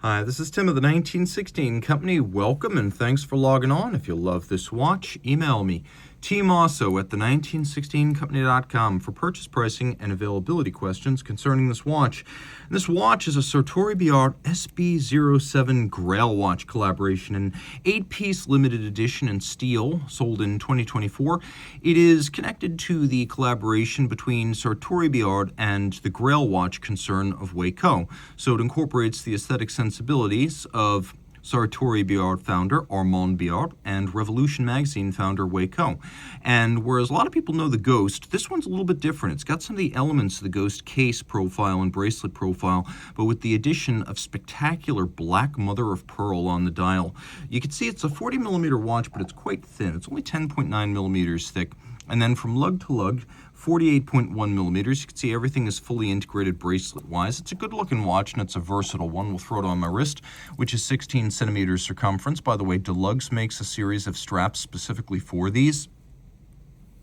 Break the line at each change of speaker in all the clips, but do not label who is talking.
Hi, this is Tim of the 1916 Company. Welcome and thanks for logging on. If you love this watch, email me, Team Mosso at the1916company.com for purchase pricing and availability questions concerning this watch. And this watch is a Sartory Billard SB07 Grail watch collaboration, an 8-piece limited edition in steel, sold in 2024. It is connected to the collaboration between Sartory Billard and the Grail watch concern of Waco. So it incorporates the aesthetic sensibilities of Sartory Billard founder Armand Billard and Revolution magazine founder Waco. And whereas a lot of people know the Ghost, this one's a little bit different. It's got some of the elements of the Ghost case profile and bracelet profile, but with the addition of spectacular black mother of pearl on the dial. You can see it's a 40 millimeter watch, but it's quite thin. It's only 10.9 millimeters thick. And then from lug to lug, 48.1 millimeters. You can see everything is fully integrated bracelet-wise. It's a good-looking watch, and it's a versatile one. We'll throw it on my wrist, which is 16 centimeters circumference. By the way, Deluxe makes a series of straps specifically for these.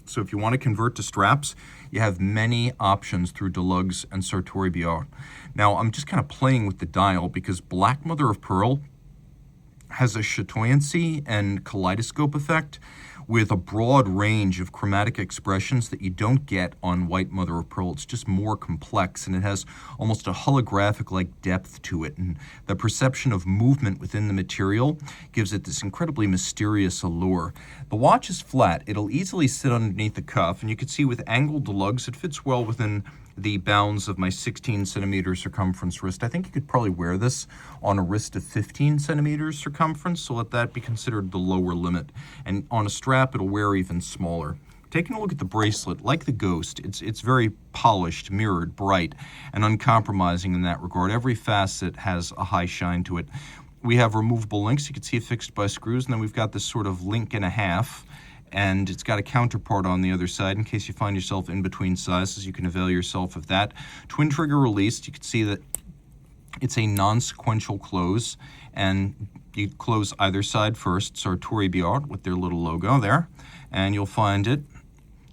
So if you want to convert to straps, you have many options through Deluxe and Sartory Billard. Now, I'm just kind of playing with the dial because Black Mother of Pearl has a chatoyancy and kaleidoscope effect with a broad range of chromatic expressions that you don't get on White Mother of Pearl. It's just more complex, and it has almost a holographic-like depth to it, and the perception of movement within the material gives it this incredibly mysterious allure. The watch is flat. It'll easily sit underneath the cuff, and you can see with angled lugs, it fits well within the bounds of my 16 centimeter circumference wrist. I think you could probably wear this on a wrist of 15 centimeters circumference, so let that be considered the lower limit. And on a strap, it'll wear even smaller. Taking a look at the bracelet, like the Ghost, it's very polished, mirrored, bright, and uncompromising in that regard. Every facet has a high shine to it. We have removable links. You can see it fixed by screws, and then we've got this sort of link and a half, and it's got a counterpart on the other side in case you find yourself in between sizes. You can avail yourself of that. Twin trigger released. You can see that it's a non-sequential close, and you close either side first, Sartory Billard with their little logo there, and you'll find it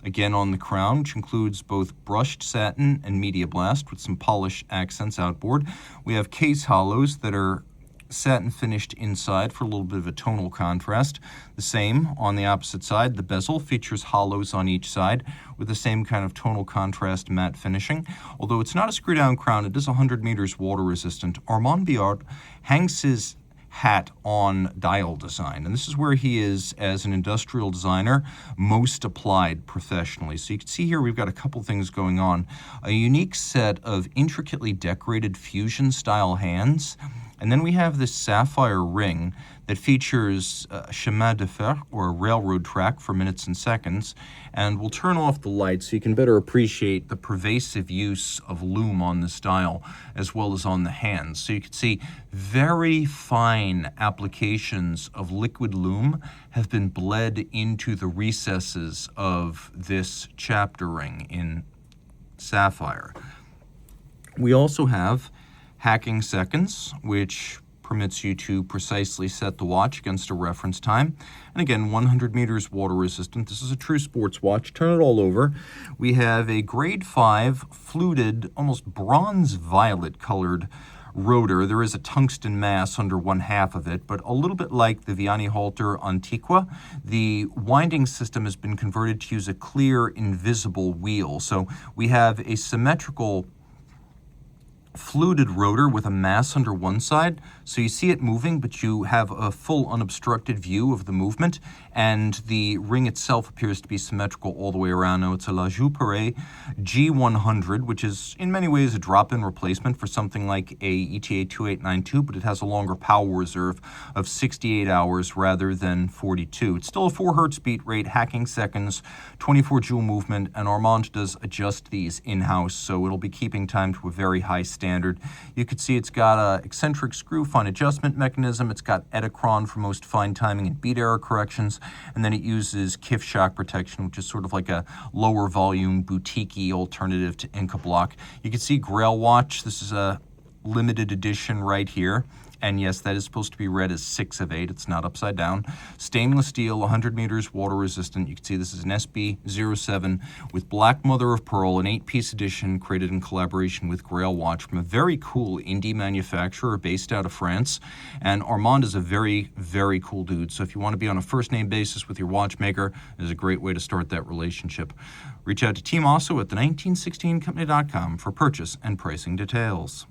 again on the crown, which includes both brushed satin and media blast with some polish accents outboard. We have case hollows that are satin finished inside for a little bit of a tonal contrast. The same on the opposite side. The bezel features hollows on each side with the same kind of tonal contrast matte finishing. Although it's not a screw down crown, it is 100 meters water resistant. Armand Billard hangs his hat on dial design, and this is where he is, as an industrial designer, most applied professionally. So you can see here we've got a couple things going on. A unique set of intricately decorated fusion style hands, and then we have this sapphire ring that features chemin de fer, or a railroad track, for minutes and seconds. And we'll turn off the light so you can better appreciate the pervasive use of lume on this dial, as well as on the hands. So you can see very fine applications of liquid lume have been bled into the recesses of this chapter ring in sapphire. We also have hacking seconds, which permits you to precisely set the watch against a reference time. And again, 100 meters water resistant. This is a true sports watch. Turn it all over. We have a grade 5 fluted, almost bronze violet colored rotor. There is a tungsten mass under one half of it, but a little bit like the Vianney Halter Antiqua, the winding system has been converted to use a clear, invisible wheel. So we have a symmetrical fluted rotor with a mass under one side, so you see it moving, but you have a full unobstructed view of the movement, and the ring itself appears to be symmetrical all the way around. Now, it's a La Joux-Perret G100, which is in many ways a drop-in replacement for something like a ETA 2892, but it has a longer power reserve of 68 hours rather than 42. It's still a 4 hertz beat rate, hacking seconds, 24 joule movement, and Armand does adjust these in-house, so it'll be keeping time to a very high standard. You can see it's got a eccentric screw fine adjustment mechanism. It's got Edicron for most fine timing and beat error corrections, and then it uses KIF shock protection, which is sort of like a lower volume boutique-y alternative to Inca Block. You can see Grail watch. This is a limited edition right here. And yes, that is supposed to be read as 6 of 8. It's not upside down. Stainless steel, 100 meters, water resistant. You can see this is an SB07 with black mother of pearl, an 8-piece edition created in collaboration with Grail Watch from a very cool indie manufacturer based out of France. And Armand is a very, very cool dude. So if you want to be on a first-name basis with your watchmaker, it is a great way to start that relationship. Reach out to Team Mosso at the 1916company.com for purchase and pricing details.